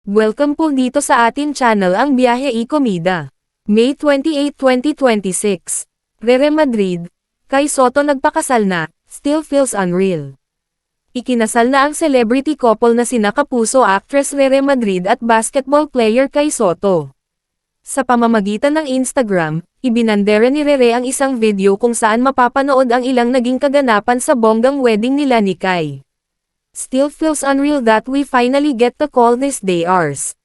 Welcome po dito sa atin channel ang Biyahe y Komida. May 28, 2026. Rere Madrid, kay Soto nagpakasal na, still feels unreal. Ikinasal na ang celebrity couple na sina Kapuso actress Rere Madrid at basketball player kay Soto. Sa pamamagitan ng Instagram, ibinandera ni Rere ang isang video kung saan mapapanood ang ilang naging kaganapan sa bonggang wedding nila ni Kai. Still feels unreal that we finally get to call this day ours.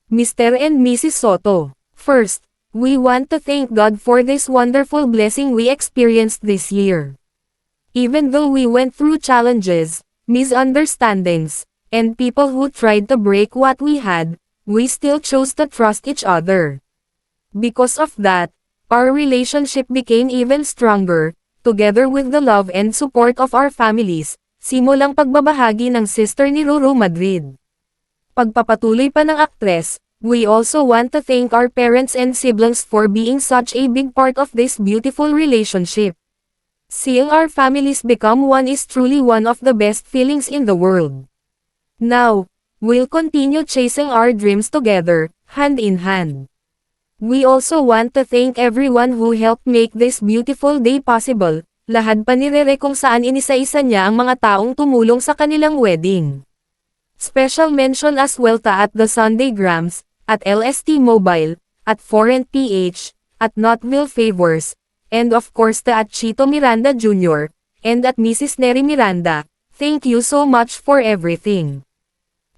Mr. and Mrs. Soto. First, we want to thank God for this wonderful blessing we experienced this year. Even though we went through challenges, misunderstandings, and people who tried to break what we had, we still chose to trust each other. Because of that, our relationship became even stronger, together with the love and support of our families. Simulang pagbabahagi ng sister ni Roro Madrid. Pagpapatuloy pa ng aktres, we also want to thank our parents and siblings for being such a big part of this beautiful relationship. Seeing our families become one is truly one of the best feelings in the world. Now, we'll continue chasing our dreams together, hand in hand. We also want to thank everyone who helped make this beautiful day possible. Lahad pa ni Rere kung saan inisa-isa niya ang mga taong tumulong sa kanilang wedding. Special mention as well ta at The Sunday Grams, at LST Mobile, at Foreign PH, at Notville Favors, and of course ta at Chito Miranda Jr., and at Mrs. Neri Miranda. Thank you so much for everything.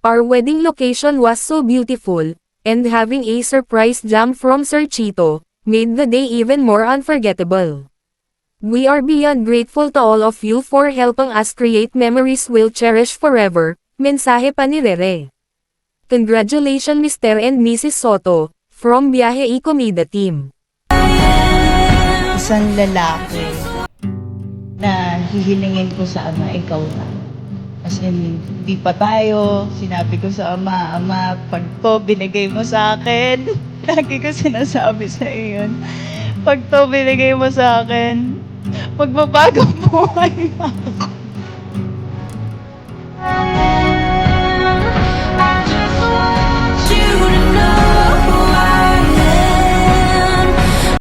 Our wedding location was so beautiful, and having a surprise jam from Sir Chito, made the day even more unforgettable. We are beyond grateful to all of you for helping us create memories we'll cherish forever, mensahe pa ni Rere. Congratulations Mr. and Mrs. Soto, from Biyahe y Komida team. Isang lalaki na hihilingin ko sa ama, ikaw na. As in, hindi pa tayo, sinabi ko sa ama, Ama, pag to binigay mo sa akin, lagi ko sinasabi sa iyo yun, pag to binigay mo sa akin, magbabago buhay ako.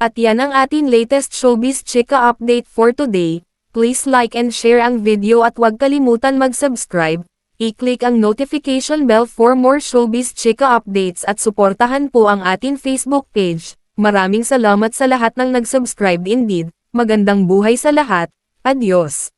At yan ang ating latest showbiz chika update for today. Please like and share ang video at huwag kalimutan mag-subscribe. I-click ang notification bell for more showbiz chika updates at suportahan po ang ating Facebook page. Maraming salamat sa lahat ng nag-subscribe indeed. Magandang buhay sa lahat. Adios.